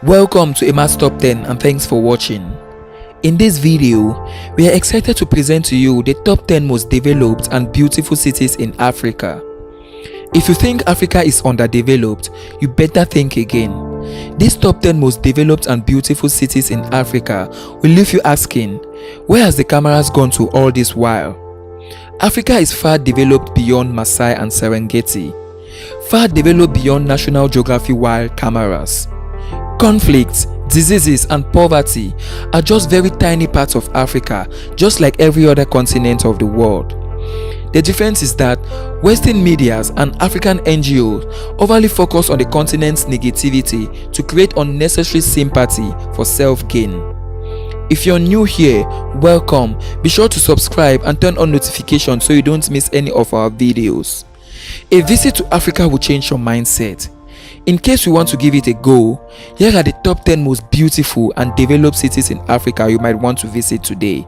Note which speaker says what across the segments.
Speaker 1: Welcome to Emma's Top 10 and thanks for watching. In this video, we are excited to present to you the top 10 most developed and beautiful cities in Africa. If you think Africa is underdeveloped, you better think again. These top 10 most developed and beautiful cities in Africa will leave you asking, where has the cameras gone to all this while? Africa is far developed beyond Maasai and Serengeti, far developed beyond National Geographic wild cameras. Conflicts, diseases and poverty are just very tiny parts of Africa, just like every other continent of the world. The difference is that Western medias and African NGOs overly focus on the continent's negativity to create unnecessary sympathy for self-gain. If you're new here, welcome. Be sure to subscribe and turn on notifications so you don't miss any of our videos. A visit to Africa will change your mindset. In case you want to give it a go, here are the top 10 most beautiful and developed cities in Africa you might want to visit today.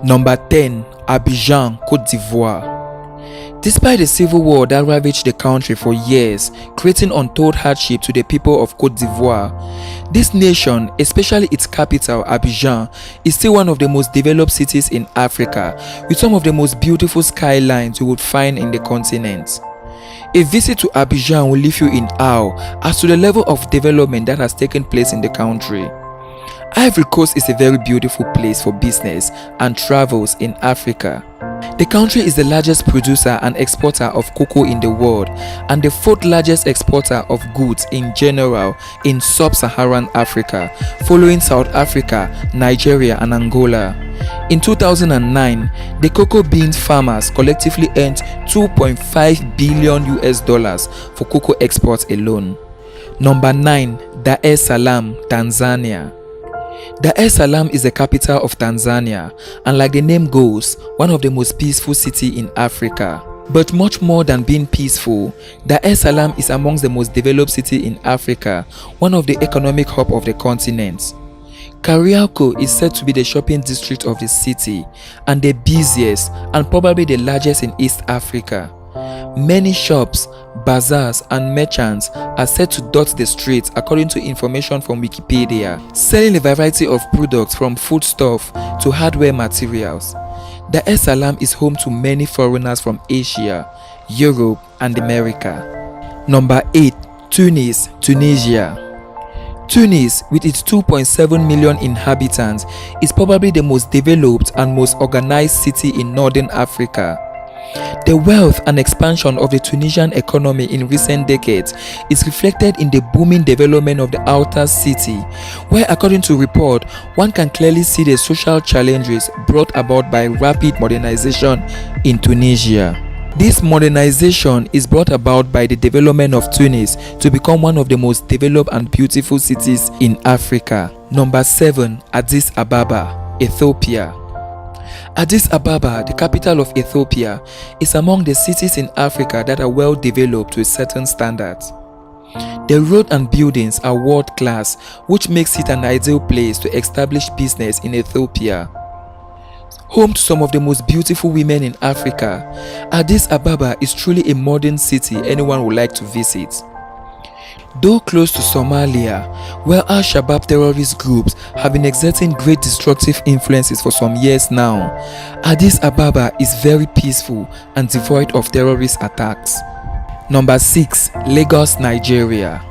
Speaker 1: Number 10. Abidjan, Côte d'Ivoire. Despite the civil war that ravaged the country for years, creating untold hardship to the people of Côte d'Ivoire, this nation, especially its capital Abidjan, is still one of the most developed cities in Africa, with some of the most beautiful skylines you would find in the continent. A visit to Abidjan will leave you in awe as to the level of development that has taken place in the country. Ivory Coast is a very beautiful place for business and travels in Africa. The country is the largest producer and exporter of cocoa in the world and the 4th largest exporter of goods in general in sub-Saharan Africa, following South Africa, Nigeria and Angola. In 2009, the cocoa beans farmers collectively earned $2.5 billion for cocoa exports alone. Number 9. Dar es Salaam, Tanzania. Dar es Salaam is the capital of Tanzania and, like the name goes, one of the most peaceful cities in Africa. But much more than being peaceful, Dar es Salaam is amongst the most developed cities in Africa, one of the economic hub of the continent. Kariako is said to be the shopping district of the city and the busiest and probably the largest in East Africa. Many shops, bazaars and merchants are said to dot the streets according to information from Wikipedia, selling a variety of products from foodstuff to hardware materials. Dar es Salaam is home to many foreigners from Asia, Europe and America. Number 8. Tunis, Tunisia. Tunis, with its 2.7 million inhabitants, is probably the most developed and most organized city in northern Africa. The wealth and expansion of the Tunisian economy in recent decades is reflected in the booming development of the outer city, where, according to report, one can clearly see the social challenges brought about by rapid modernization in Tunisia. This modernization is brought about by the development of Tunis to become one of the most developed and beautiful cities in Africa. Number 7. Addis Ababa, Ethiopia. Addis Ababa, the capital of Ethiopia, is among the cities in Africa that are well developed to a certain standard. The roads and buildings are world class, which makes it an ideal place to establish business in Ethiopia. Home to some of the most beautiful women in Africa, Addis Ababa is truly a modern city anyone would like to visit. Though close to Somalia, where Al-Shabaab terrorist groups have been exerting great destructive influences for some years now, Addis Ababa is very peaceful and devoid of terrorist attacks. Number 6. Lagos, Nigeria.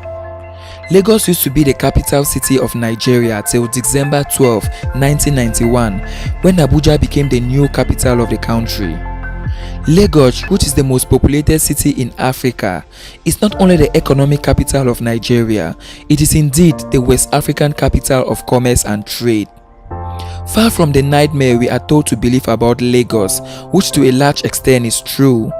Speaker 1: Lagos used to be the capital city of Nigeria till December 12, 1991, when Abuja became the new capital of the country. Lagos, which is the most populated city in Africa, is not only the economic capital of Nigeria, it is indeed the West African capital of commerce and trade. Far from the nightmare we are told to believe about Lagos, which to a large extent is true,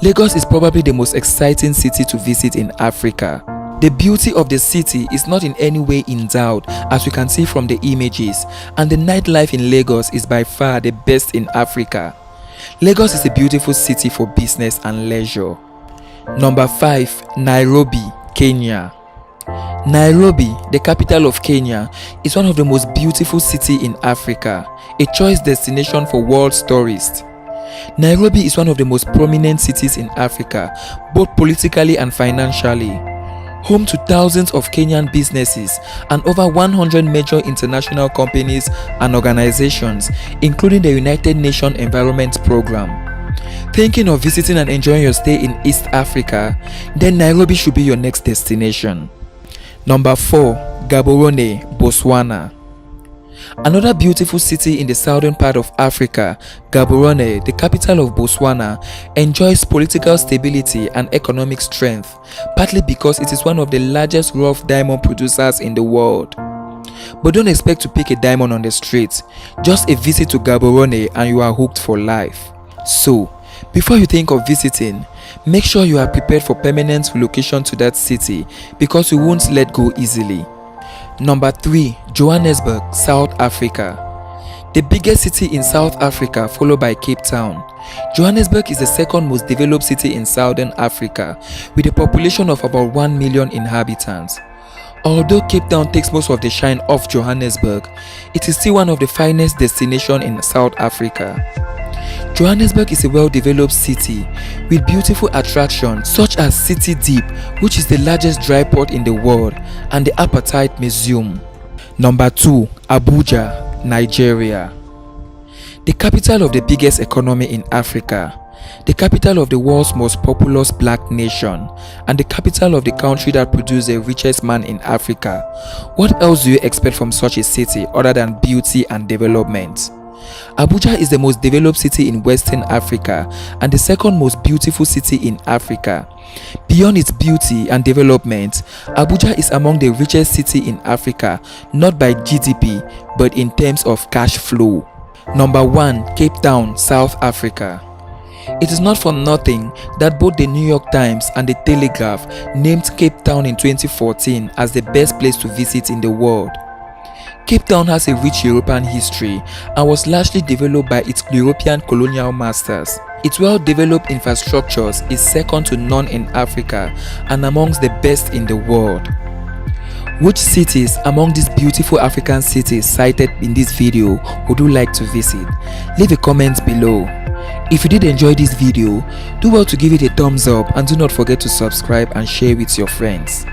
Speaker 1: Lagos is probably the most exciting city to visit in Africa. The beauty of the city is not in any way in doubt, as we can see from the images, and the nightlife in Lagos is by far the best in Africa. Lagos is a beautiful city for business and leisure. Number 5. Nairobi, Kenya. Nairobi, the capital of Kenya, is one of the most beautiful cities in Africa, a choice destination for world tourists. Nairobi is one of the most prominent cities in Africa, both politically and financially. home to thousands of Kenyan businesses and over 100 major international companies and organizations, including the United Nations Environment Programme. Thinking of visiting and enjoying your stay in East Africa? Then Nairobi should be your next destination. Number 4. Gaborone, Botswana. Another beautiful city in the southern part of Africa, Gaborone, the capital of Botswana, enjoys political stability and economic strength, partly because it is one of the largest rough diamond producers in the world. But don't expect to pick a diamond on the street. Just a visit to Gaborone and you are hooked for life. So, before you think of visiting, make sure you are prepared for permanent relocation to that city because you won't let go easily. Number 3. Johannesburg, South Africa. The biggest city in South Africa, followed by Cape Town. Johannesburg is the second most developed city in Southern Africa, with a population of about 1 million inhabitants. Although Cape Town takes most of the shine off Johannesburg, it is still one of the finest destinations in South Africa. Johannesburg is a well-developed city with beautiful attractions such as City Deep, which is the largest dry port in the world, and the Apartheid Museum. Number 2. Abuja, Nigeria. The capital of the biggest economy in Africa, the capital of the world's most populous black nation, and the capital of the country that produced the richest man in Africa. What else do you expect from such a city other than beauty and development? Abuja is the most developed city in Western Africa and the second most beautiful city in Africa. Beyond its beauty and development, Abuja is among the richest cities in Africa, not by GDP, but in terms of cash flow. Number 1. Cape Town, South Africa. It is not for nothing that both the New York Times and the Telegraph named Cape Town in 2014 as the best place to visit in the world. Cape Town has a rich European history and was largely developed by its European colonial masters. Its well-developed infrastructures is second to none in Africa and amongst the best in the world. Which cities among these beautiful African cities cited in this video would you like to visit? Leave a comment below. If you did enjoy this video, do well to give it a thumbs up and do not forget to subscribe and share with your friends.